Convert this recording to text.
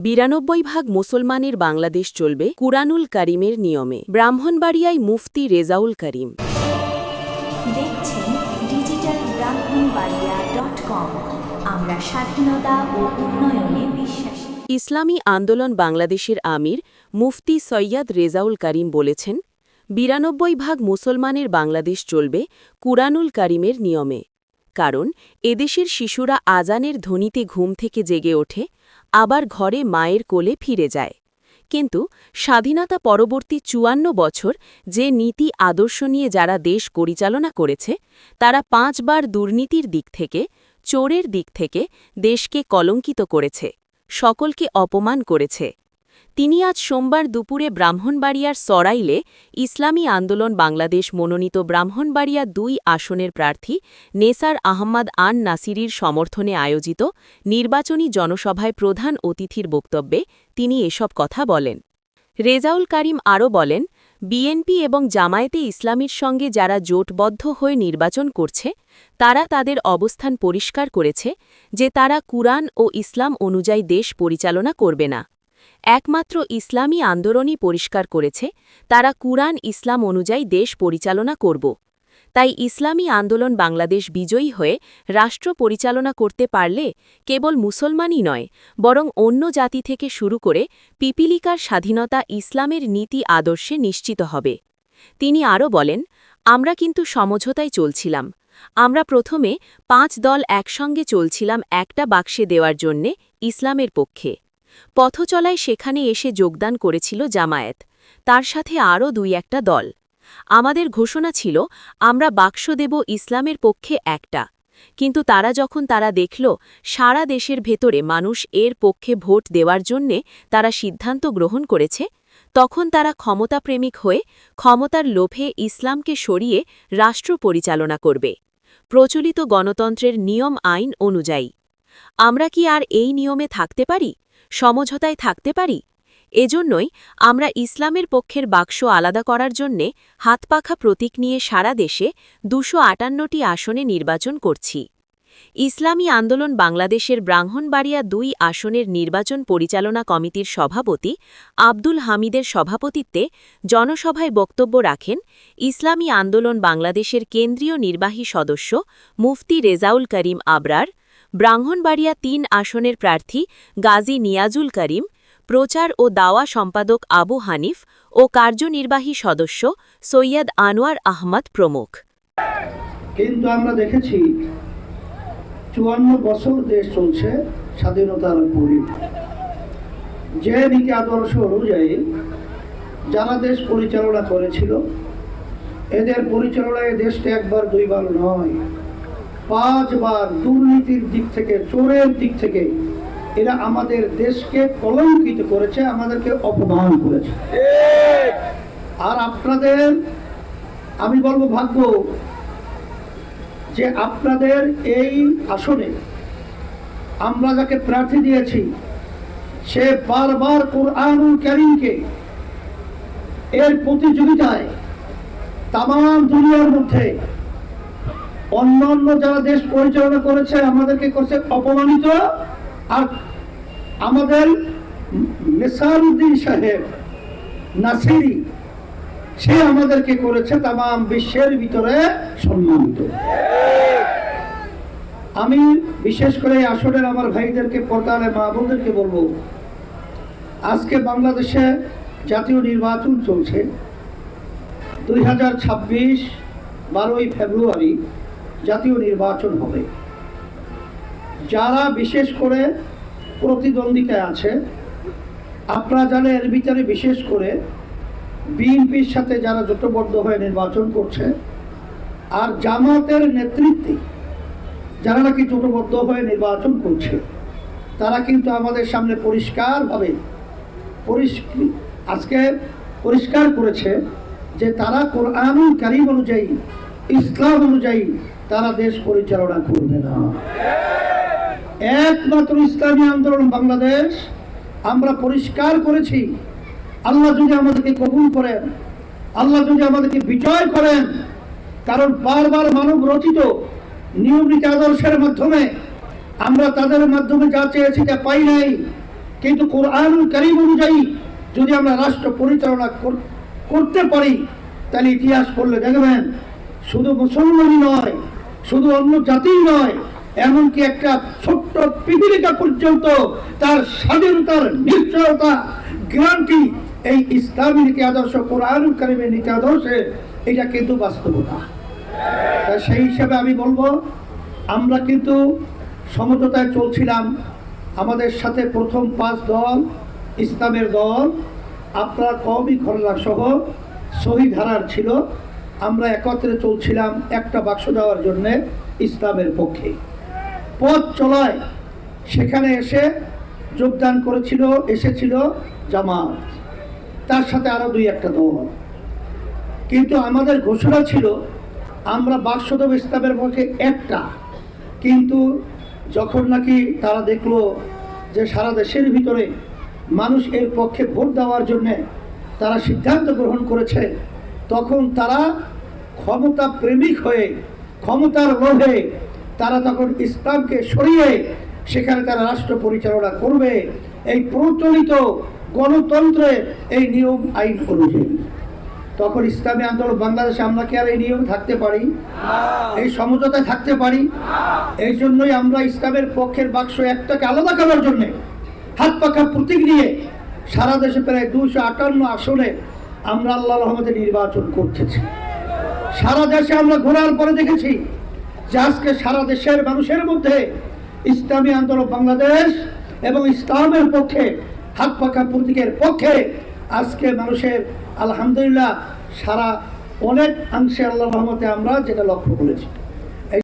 ৯২ ভাগ মুসলমানের বাংলাদেশ চলবে কুরআনুল কারীমের নিয়মে। ব্রাহ্মণবাড়িয়ায় মুফতি রেজাউল করিম। দেখছেন digitalbrahmanbaria.com। আমরা স্বাধীনতা ও উন্নয়নে বিশ্বাসী। ইসলামী আন্দোলন বাংলাদেশের আমির মুফতি সৈয়দ রেজাউল করিম বলেছেন, ৯২ ভাগ মুসলমানের বাংলাদেশ চলবে কুরআনুল কারীমের নিয়মে। কারণ এদেশের শিশুরা আজানের ধ্বনিতে ঘুম থেকে জেগে ওঠে, আবার ঘরে মায়ের কোলে ফিরে যায়। কিন্তু স্বাধীনতা পরবর্তী ৫৪ বছর যে নীতি আদর্শ নিয়ে যারা দেশ পরিচালনা করেছে, তারা ৫ বার দুর্নীতির দিক থেকে, চোরের দিক থেকে দেশকে কলঙ্কিত করেছে, সকলকে অপমান করেছে। তিনি আজ সোমবার দুপুরে ব্রাহ্মণবাড়িয়ার সরাইলে ইসলামী আন্দোলন বাংলাদেশ মনোনীত ব্রাহ্মণবাড়িয়া ২ আসনের প্রার্থী নেসার আহম্মদ আন নাসিরির সমর্থনে আয়োজিত নির্বাচনী জনসভায় প্রধান অতিথির বক্তব্যে তিনি এসব কথা বলেন। রেজাউল করিম আরও বলেন, বিএনপি এবং জামায়াতে ইসলামীর সঙ্গে যারা জোটবদ্ধ হয়ে নির্বাচন করছে, তারা তাদের অবস্থান পরিষ্কার করেছে যে তারা কুরআন ও ইসলাম অনুযায়ী দেশ পরিচালনা করবে না। একমাত্র ইসলামী আন্দোলনই পরিষ্কার করেছে তারা কুরআন ইসলাম অনুযায়ী দেশ পরিচালনা করব। তাই ইসলামী আন্দোলন বাংলাদেশ বিজয়ী হয়ে রাষ্ট্র পরিচালনা করতে পারলে কেবল মুসলমানই নয়, বরং অন্য জাতি থেকে শুরু করে পিপিলিকার স্বাধীনতা ইসলামের নীতি আদর্শে নিশ্চিত হবে। তিনি আরও বলেন, আমরা কিন্তু সমঝোতায় চলছিলাম। আমরা প্রথমে ৫ দল একসঙ্গে চলছিলাম একটা বাক্সে দেওয়ার জন্যে ইসলামের পক্ষে। পথচলায় সেখানে এসে যোগদান করেছিল জামায়াত, তার সাথে আরও ২-১টা দল। আমাদের ঘোষণা ছিল আমরা বাক্স দেব ইসলামের পক্ষে একটা। কিন্তু তারা দেখল সারা দেশের ভেতরে মানুষ এর পক্ষে ভোট দেওয়ার জন্যে তারা সিদ্ধান্ত গ্রহণ করেছে, তখন তারা ক্ষমতাপ্রেমিক হয়ে ক্ষমতার লোভে ইসলামকে সরিয়ে রাষ্ট্র পরিচালনা করবে, প্রচলিত গণতন্ত্রের নিয়ম আইন অনুযায়ী। আমরা কি আর এই নিয়মে থাকতে পারি, সমঝোতায় থাকতে পারি? এজন্যই আমরা ইসলামের পক্ষের বাক্স আলাদা করার জন্যে হাতপাখা প্রতীক নিয়ে সারা দেশে ২৫৮টি আসনে নির্বাচন করছি। ইসলামী আন্দোলন বাংলাদেশের ব্রাহ্মণবাড়িয়া ২ আসনের নির্বাচন পরিচালনা কমিটির সভাপতি আব্দুল হামিদের সভাপতিত্বে জনসভায় বক্তব্য রাখেন ইসলামী আন্দোলন বাংলাদেশের কেন্দ্রীয় নির্বাহী সদস্য মুফতি রেজাউল করিম আবরার, ব্রাহ্মণবাড়িয়া ৩ আসনের প্রার্থী গাজী নিয়াজুল করিম, প্রচার ও দাওয়া সম্পাদক আবু হানিফ ও কার্যনির্বাহী সদস্য সৈয়দ আনোয়ার আহমদ প্রমুখ। কিন্তু আমরা দেখেছি ৫৪ বছর দেশ চলছে স্বাধীনতার পরে, যে নীতি আদর্শ অনুযায়ী যারা দেশ পরিচালনা করেছিল, এদের পরিচালনায় দেশটা একবার দুইবার নয়, ৫ বার দুর্নীতির দিক থেকে, চোরের দিক থেকে এরা আমাদের দেশকে কলঙ্কিত করেছে, আমাদেরকে অপমান করেছে। আর আপনাদের আমি বলবো ভাগ্য যে আপনাদের এই আসনে আমরা যাকে প্রার্থী দিয়েছি, সে বারবার কুরআনুল কারীমকে এর প্রতিযোগিতায় তামাম দুনিয়ার মধ্যে অন্যান্য যারা দেশ পরিচালনা করেছে আমাদেরকে করছে অপমানিত। আর আমাদের নেসারউদ্দিন সাহেব নাসিরি, সে আমাদেরকে করেছে তামাম বিশ্বের ভিতরে সম্মানিত। আমি বিশেষ করে আসনের আমার ভাইদেরকে, পর্দার মা বোনদেরকে বলবো, আজকে বাংলাদেশে জাতীয় নির্বাচন চলছে। ২০২৬ ১২ই ফেব্রুয়ারি জাতীয় নির্বাচন হবে। যারা বিশেষ করে প্রতিদ্বন্দ্বিতায় আছে, আপনারা জানেন এর ভিতরে বিশেষ করে বিএনপির সাথে যারা জোটবদ্ধ হয়ে নির্বাচন করছে, আর জামাতের নেতৃত্বে যারা নাকি জোটবদ্ধ হয়ে নির্বাচন করছে, তারা কিন্তু আমাদের সামনে পরিষ্কারভাবে আজকে পরিষ্কার করেছে যে তারা কুরআনুল কারীম অনুযায়ী, ইসলাম অনুযায়ী তারা দেশ পরিচালনা করবে না। একমাত্র ইসলামী আন্দোলন বাংলাদেশ আমরা পরিষ্কার করেছি, আল্লাহ যদি আমাদেরকে কবুল করেন, আল্লাহ যদি আমাদেরকে বিজয় করেন, কারণ বারবার মানব রচিত নিয়ম নীতি আদর্শের মাধ্যমে আমরা তাদের মাধ্যমে যা চেয়েছি তা পাই নাই। কিন্তু কোরআনুল কারীম অনুযায়ী যদি আমরা রাষ্ট্র পরিচালনা করতে পারি, তাহলে ইতিহাস পড়লে দেখবেন শুধু মুসলমানই নয়, শুধু অন্য জাতি নয়, এমনকি একটা ছোট্ট পিপিলিকা পর্যন্ত তার স্বাধীনতার নিশ্চয়তা গ্যারান্টি এই ইসলামী নীতি আদর্শ, কোরআনুল কারীমের নীতি আদর্শে, এটা কিন্তু বাস্তবতা। সেই হিসাবে আমি বলবো, আমরা কিন্তু সমঝোতায় চলছিলাম। আমাদের সাথে প্রথম 5 দল ইসলামের দল, আপনার কওমি ঘরানা সহ সহি ধারার ছিল। আমরা একত্রে চলছিলাম একটা বাক্স দেওয়ার জন্য ইসলামের পক্ষে। পথ চলায় সেখানে এসে যোগদান এসেছিল জামাত, তার সাথে আরো 2-1টা দল। কিন্তু আমাদের ঘোষণা ছিল আমরা বাক্স দেব ইসলামের পক্ষে একটা। কিন্তু যখন নাকি তারা দেখলো যে সারা দেশের ভিতরে মানুষ এর পক্ষে ভোট দেওয়ার জন্যে তারা সিদ্ধান্ত গ্রহণ করেছে, তখন তারা ক্ষমতা প্রেমিক হয়ে, ক্ষমতার লোভে তারা তখন ইসলামকে সরিয়ে সেখানে তারা রাষ্ট্র পরিচালনা করবে এই প্রচলিত গণতন্ত্রের এই নিয়ম আইন অনুযায়ী। তখন ইসলামী আন্দোলন বাংলাদেশে আমরা কি আর এই নিয়ম থাকতে পারি? এই সমঝোতায় থাকতে পারি? এই জন্যই আমরা ইসলামের পক্ষের বাক্স একটাকে আলাদা করার জন্য হাত পাখা প্রতীক নিয়ে সারা দেশে প্রায় 258 আসনে আমরা আল্লাহর রহমতে নির্বাচন করতেছি। সারা দেশে আমরা ঘোরার পরে দেখেছি যে আজকে সারা দেশের মানুষের মধ্যে ইসলামী আন্দোলন বাংলাদেশ এবং ইসলামের পক্ষে হাত পাখা প্রতীকের পক্ষে আজকে মানুষের আলহামদুলিল্লাহ সারা অনেক অংশে আল্লাহর রহমতে আমরা যেটা লক্ষ্য করেছি।